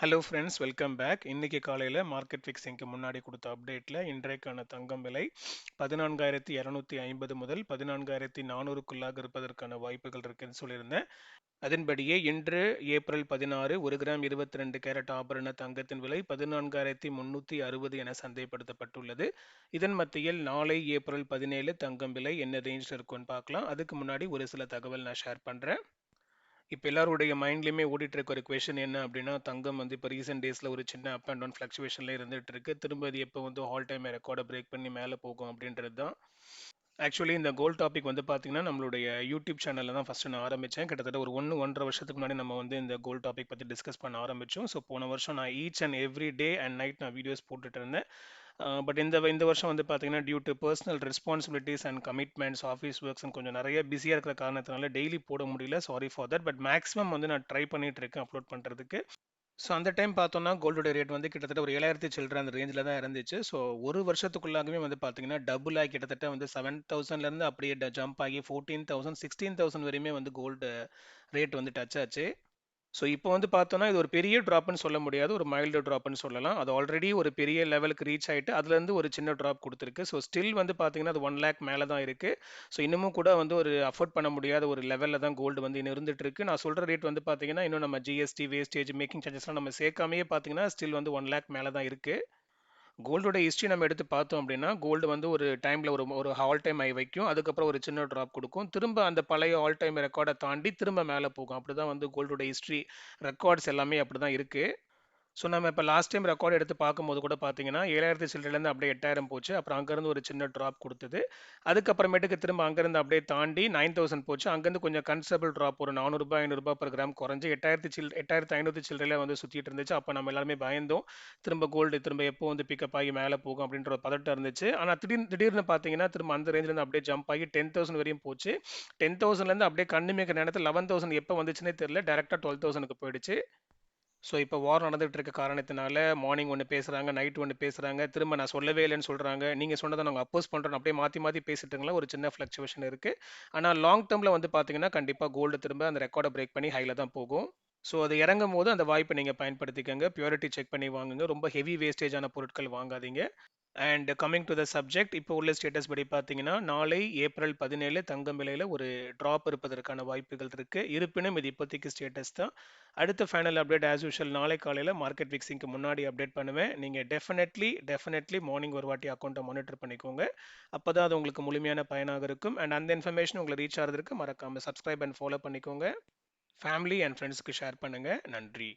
Hello friends, welcome back. இன்னைக்கு காலையில் market ஃபிக்ஸிங்க்கு முன்னாடி கொடுத்த அப்டேட்டில் இன்றைக்கான தங்கம் விலை 14,250 முதல் 14,400க்குள்ளாக இருப்பதற்கான வாய்ப்புகள் இருக்குன்னு சொல்லியிருந்தேன். அதன்படியே இன்று ஏப்ரல் 16 1 கிராம் 22 கேரட் ஆபரண தங்கத்தின் விலை 14,360 என சந்தைப்படுத்தப்பட்டுள்ளது. இதன் மத்தியில் நாளை ஏப்ரல் 17 தங்கம் விலை என்ன ரேஞ்சில் இருக்குன்னு பார்க்கலாம். அதுக்கு முன்னாடி ஒரு சில தகவல் நான் ஷேர் பண்ணுறேன். இப்போ எல்லாருடைய மைண்ட்லையுமே ஓடிட்டு இருக்க ஒரு கொஷின் என்ன அப்படின்னா, தங்கம் வந்து இப்போ ரீசெண்ட் டேஸில் ஒரு சின்ன அப் அண்ட் டவுன் ஃப்ளக்சுவேஷனில் இருந்துட்டு இருக்கு. திரும்ப அது எப்போ வந்து ஆல் டைம் ரெக்கார்டை பிரேக் பண்ணி மேலே போகும் அப்படின்றது தான். ஆக்சுவலி இந்த கோல்ட் டாபிக் வந்து பார்த்தீங்கன்னா நம்மளுடைய யூடியூப் சேனலில் தான் ஃபஸ்ட்டு நான் ஆரம்பித்தேன். கிட்டத்தட்ட ஒரு 1-1.5 வருஷத்துக்கு முன்னாடி நம்ம வந்து இந்த கோல்ட் டாபிக் பற்றி டிஸ்கஸ் பண்ண ஆரம்பித்தோம். ஸோ போன வருஷம் நான் each and every day and night நான் வீடியோஸ் போட்டுட்டு இருந்தேன். பட் இந்த வருஷம் வந்து பார்த்தீங்கன்னா due to personal responsibilities and commitments, office works கொஞ்சம் நிறைய பிஸியாக இருக்கிற காரணத்தினால டெய்லி போட முடியல. Sorry for that. But maximum வந்து நான் ட்ரை பண்ணிட்டு இருக்கேன் அப்லோட் பண்ணுறதுக்கு. ஸோ அந்த டைம் பார்த்தோம்னா கோல்டோட ரேட் வந்து கிட்டத்தட்ட ஒரு 7,000 சில்லற அந்த ரேஞ்சில் தான் இருந்துச்சு. ஸோ ஒரு வருஷத்துக்குள்ளாகவே வந்து பார்த்தீங்கன்னா டபுள் ஆகி கிட்டத்தட்ட வந்து 7,000லேருந்து அப்படியே ஜம்ப் ஆகி 14,000 16,000 வரையுமே வந்து கோல்டு ரேட் வந்து டச் ஆச்சு. ஸோ இப்போ வந்து பார்த்தோம்னா இது ஒரு பெரிய ட்ராப்னு சொல்ல முடியாது. ஒரு மைல்டு ட்ராப்னு சொல்லலாம். அது ஆல்ரெடி ஒரு பெரிய லெவலுக்கு ரீச் ஆயிட்டு அதுலேருந்து ஒரு சின்ன ட்ராப் கொடுத்துருக்கு. ஸோ ஸ்டில் வந்து பார்த்தீங்கன்னா அது 1 லேக் மேலே தான் இருக்கு. ஸோ இன்னமும் கூட வந்து ஒரு அஃபோர்ட் பண்ண முடியாத ஒரு லெவலில் தான் கோல்டு வந்து இன்னும் இருந்துட்டு இருக்கு. நான் சொல்ற ரேட் வந்து பார்த்தீங்கன்னா இன்னும் நம்ம ஜிஎஸ்டி, வேஸ்டேஜ், மேக்கிங் சார்ஜஸ்லாம் நம்ம சேர்க்காமையே பார்த்தீங்கன்னா ஸ்டில் வந்து 1 லேக் மேலே தான் இருக்கு. கோல்டோட ஹிஸ்ட்ரி நம்ம எடுத்து பார்த்தோம் அப்படின்னா கோல்டு வந்து ஒரு டைம்ல ஒரு ஒரு ஆல் டைம் ஹை வைக்கும். அதுக்கப்புறம் ஒரு சின்ன ட்ராப் கொடுக்கும். திரும்ப அந்த பழைய ஆல் டைம் ரெக்கார்டை தாண்டி திரும்ப மேலே போகும். அப்படிதான் வந்து கோல்டோட ஹிஸ்ட்ரி ரெக்கார்ட்ஸ் எல்லாமே அப்படிதான் இருக்கு. ஸோ நம்ம இப்போ லாஸ்ட் டைம் ரெக்கார்ட் எடுத்து பார்க்கும்போது கூட பார்த்தீங்கன்னா 7,000 சில்லறைலேருந்து அப்படியே 8,000 போச்சு. அப்புறம் அங்கேருந்து ஒரு சின்ன ட்ராப் கொடுத்தது. அதுக்கப்புறமேட்டுக்கு திரும்ப அங்கேருந்து அப்படியே தாண்டி 9,000 போச்சு. அங்கேருந்து கொஞ்சம் கன்சிடபிள் ட்ராப் ஒரு ₹400 ₹500 per கிராம் குறைஞ்சு 8,500 சில்லறையில வந்து சுற்றிட்டு இருந்துச்சு. அப்போ நம்ம எல்லாருமே பயந்தோம். திரும்ப கோல்டு திரும்ப எப்போ வந்து பிக்கப் ஆகி மேலே போகும் அப்படின்ற ஒரு பதட்டம் இருந்துச்சு. ஆனால் திடீர்னு பார்த்தீங்கன்னா திரும்ப அந்த ரேஞ்சிலேருந்து அப்படியே ஜம்ப் ஆகி 10,000 வரையும் போச்சு. 10,000லேருந்து அப்படியே கண்ணுமேக்க நேரத்தில் 11,000 எப்போ வந்துச்சுன்னே தெரியல. டேரெக்டாக 12,000க்கு போயிடுச்சு. ஸோ இப்போ வார் நடந்துகிட்டு இருக்க காரணத்தினால மார்னிங் ஒன்று பேசுகிறாங்க, நைட் ஒன்று பேசுகிறாங்க, திரும்ப நான் சொல்லவே இல்லைன்னு சொல்கிறாங்க, நீங்கள் சொன்னதை நாங்கள் அப்போஸ் பண்ணுறோம், அப்படியே மாற்றி மாற்றி பேசிட்டுங்களா ஒரு சின்ன ஃப்ளக்சுவேஷன் இருக்குது. ஆனால் லாங் டேர்மில் வந்து பார்த்தீங்கன்னா கண்டிப்பாக கோல்டு திரும்ப அந்த ரெக்கார்டை பிரேக் பண்ணி ஹையில் தான் போகும். ஸோ அது இறங்கும் போது அந்த வாய்ப்பை நீங்கள் பயன்படுத்திக்கங்க. பியூரிட்டி செக் பண்ணி வாங்குங்க. ரொம்ப ஹெவி வேஸ்டேஜான பொருட்கள் வாங்காதீங்க. And coming to the subject, இப்போ உள்ள ஸ்டேட்டஸ் படி பார்த்தீங்கன்னா நாளை ஏப்ரல் 17 தங்கம் விலையில் ஒரு ட்ராப் இருப்பதற்கான வாய்ப்புகள் இருக்கு. இருப்பினும் இது இப்போதைக்கு ஸ்டேட்டஸ் தான். அடுத்த ஃபைனல் அப்டேட் ஆஸ் யூஷுவல் நாளை காலையில் மார்க்கெட் ஃபிக்ஸிங்க்கு முன்னாடி அப்டேட் பண்ணுவேன். நீங்கள் டெஃபினெட்லி மார்னிங் ஒரு வாட்டி அக்கௌண்ட்டை மானிட்டர் பண்ணிக்கோங்க. அப்போ தான் அது உங்களுக்கு முழுமையான பயனாக இருக்கும். அண்ட் அந்த இன்ஃபர்மேஷன் உங்களை ரீச் ஆகிறதுக்கு மறக்காமல் சப்ஸ்கிரைப் அண்ட் ஃபாலோ பண்ணிக்கோங்க. ஃபேமிலி அண்ட் ஃப்ரெண்ட்ஸ்க்கு ஷேர் பண்ணுங்கள். நன்றி.